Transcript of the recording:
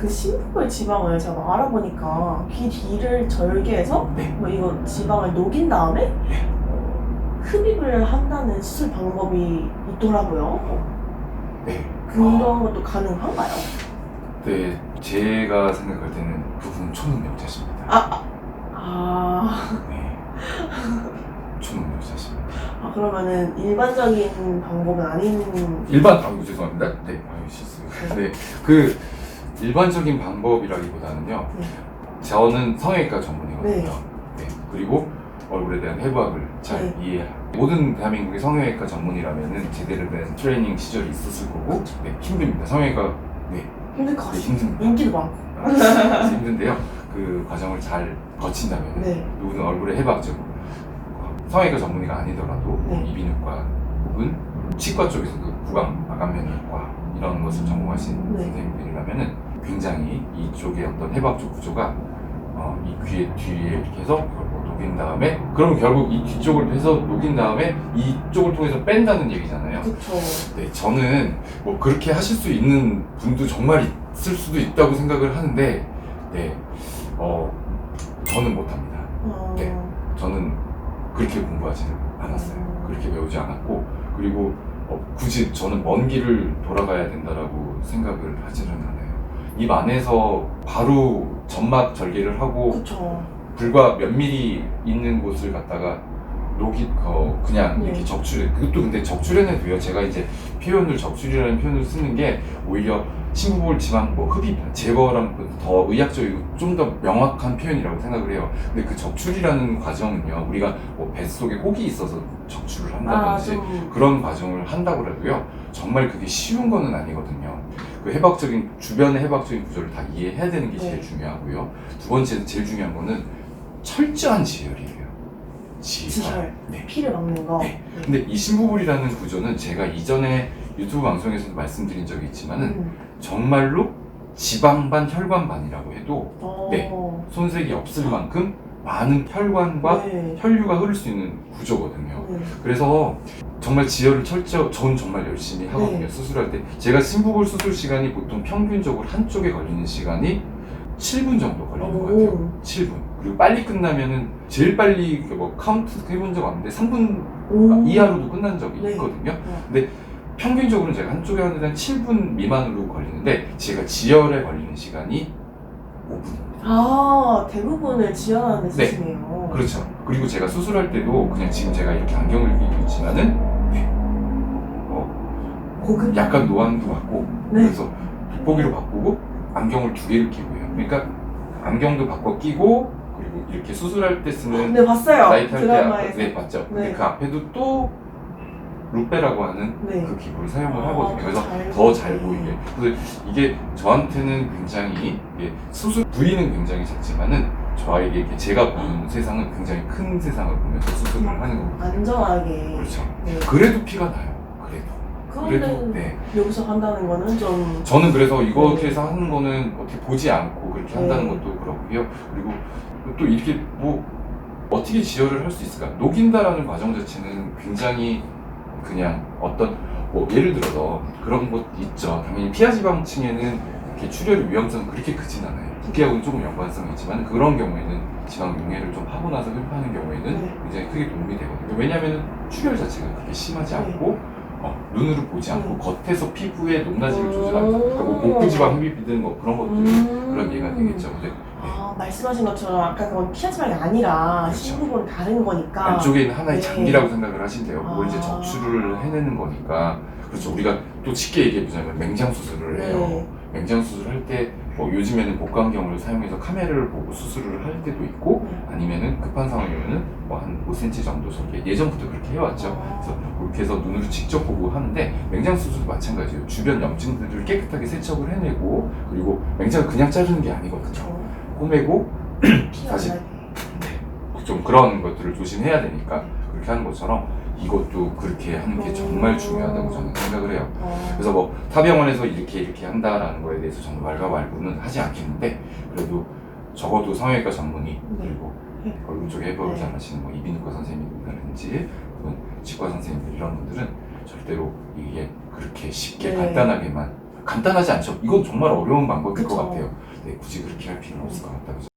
그 심부볼 지방을 제가 막 알아보니까 귀 뒤를 절개해서 네. 뭐 이거 지방을 녹인 다음에 네. 흡입을 한다는 수술 방법이 있더라고요. 네. 그런 것도 가능한가요? 네, 제가 생각할 때는 그분은 초능력자십니다. 네. 초능력자십니다. 그러면은 일반적인 방법은 아닌. 아이고 죄송합니다. 네, 실수. 네, 그 일반적인 방법이라기보다는요. 네. 저는 성형외과 전문이거든요. 네. 네. 그리고 얼굴에 대한 해부학을 잘 이해하고 모든 대한민국의 성형외과 전문이라면은 제대로 된 트레이닝 시절이 있었을 거고, 네, 힘듭니다. 성형외과 힘들 것 같아요. 힘듭니다. 인기도 많고. 그래서 힘든데요. 그 과정을 잘 거친다면 네. 누구든 얼굴에 해부학적으로 성형외과 전문의가 아니더라도 네. 이비인후과 혹은 치과 쪽에서도 구강 마감면외과 이런 것을 전공하신 네. 선생님들이라면은 굉장히 이쪽의 어떤 해부학적 구조가 이 귀의 뒤에 이렇게 해서 녹인 다음에, 그럼 결국 이 뒤쪽을 해서 녹인 다음에 이쪽을 통해서 뺀다는 얘기잖아요. 그쵸. 네, 저는 뭐 그렇게 하실 수 있는 분도 정말 있을 수도 있다고 생각을 하는데, 네, 저는 못합니다. 네, 저는 그렇게 공부하지는 않았어요. 그렇게 배우지 않았고, 그리고 굳이 저는 먼 길을 돌아가야 된다라고 생각을 하지는 않아요. 입 안에서 바로 점막 절개를 하고 그쵸. 불과 몇 미리 있는 곳을 갖다가 그냥 네. 이렇게 적출해. 그것도 근데 적출해내도요. 제가 이제 적출이라는 표현을 쓰는 게 오히려 심부볼 지방 흡입 제거랑 더 의학적이고 좀 더 명확한 표현이라고 생각을 해요. 근데 그 적출이라는 과정은요, 우리가 뭐 뱃속에 혹이 있어서 적출을 한다든지 그런 과정을 한다고 해도요, 정말 그게 쉬운 거는 아니거든요. 그 주변의 해부학적인 구조를 다 이해해야 되는 게 제일 중요하고요. 두 번째는 제일 중요한 거는 철저한 지혈이에요. 지혈. 네. 피를 막는 거. 네. 근데 이 심부볼이라는 구조는 제가 이전에 유튜브 방송에서도 말씀드린 적이 있지만은 정말로 지방반 혈관반이라고 해도 네, 손색이 없을 만큼 많은 혈관과 혈류가 흐를 수 있는 구조거든요. 그래서 정말 지혈을 전 정말 열심히 하거든요. 수술할 때 제가 심부볼 수술 시간이 보통 평균적으로 한쪽에 걸리는 시간이 7분 정도 걸리는 것 같아요. 7분. 그리고 빨리 끝나면은 제일 빨리 뭐 카운트 해본 적 없는데 3분 이하로도 끝난 적이 있거든요. 근데 평균적으로는 제가 한쪽에 하는데 한 7분 미만으로 걸리는데, 제가 지혈에 걸리는 시간이 5분입니다. 대부분을 지혈하는 데 쓰시네요. 그렇죠. 그리고 제가 수술할 때도 그냥 지금 제가 이렇게 안경을 끼고 있지만은 고급 약간 노안도 받고 그래서 돋보기로 바꾸고 안경을 2개를 끼고 해요. 그러니까 안경도 바꿔 끼고, 그리고 이렇게 수술할 때 쓰는 네, 봤어요. 라이트 할 때 드라마에서. 네, 봤죠. 근데 그 앞에도 또 루페라고 하는 그 기구를 사용을 하거든요. 그래서 더 잘 보이게. 그래서 이게 저한테는 굉장히 수술 부위는 굉장히 작지만은 저에게 이렇게 제가 보는 세상은 굉장히 큰 세상을 보면서 수술을 하는 거거든요. 안전하게. 그렇죠. 네. 그래도 피가 나요. 그런데 여기서 한다는 거는 좀. 저는 그래서 이렇게 해서 하는 거는 어떻게 보지 않고 그렇게 한다는 것도 그렇고요. 그리고 또 이렇게 뭐 어떻게 지혈을 할 수 있을까? 녹인다라는 과정 자체는 굉장히 그냥 어떤 뭐 예를 들어서 그런 것 있죠. 당연히 피하지방층에는 이렇게 출혈의 위험성은 그렇게 크진 않아요. 붓기하고는 조금 연관성이 있지만 그런 경우에는 지방 용해를 좀 하고 나서 흡입하는 경우에는 굉장히 크게 도움이 되거든요. 왜냐하면 출혈 자체가 그렇게 심하지 않고 눈으로 보지 않고 겉에서 피부의 높낮이를 조절하는, 그러니까 뭐 복부지방 흡입이든 뭐 그런 것들은 그런 예가 되겠죠. 근데 말씀하신 것처럼 아까 그건 피하지방이 아니라 그렇죠. 심부볼은 다른 거니까 안쪽에는 하나의 장기라고 생각을 하신대요. 그걸 이제 적출을 해내는 거니까. 그렇죠. 우리가 또 쉽게 얘기해보자면 맹장 수술을 해요. 맹장 수술을 할 때 뭐 요즘에는 복강경을 사용해서 카메라를 보고 수술을 할 때도 있고, 아니면은 급한 상황이면은 뭐 한 5cm 정도 절개, 예전부터 그렇게 해왔죠. 그래서 그렇게 해서 눈으로 직접 보고 하는데, 맹장 수술도 마찬가지예요. 주변 염증들을 깨끗하게 세척을 해내고, 그리고 맹장을 그냥 자르는 게 아니거든요. 꼬매고 사실 좀 그런 것들을 조심해야 되니까 그렇게 하는 것처럼 이것도 그렇게 하는 게 정말 중요하다고 저는 생각을 해요. 그래서 뭐 타병원에서 이렇게 한다라는 거에 대해서 저는 말과 말고는 하지 않겠는데, 그래도 적어도 성형외과 전문의 그리고 얼굴 쪽에 해부를 잘 하시는 뭐 이비인후과 선생님이라든지 치과 선생님들 이런 분들은 절대로 이게 그렇게 쉽게 간단하게만 간단하지 않죠? 이건 정말 어려운 방법일 것 그쵸. 같아요. 네, 굳이 그렇게 할 필요는 없을 것 같다. 그죠?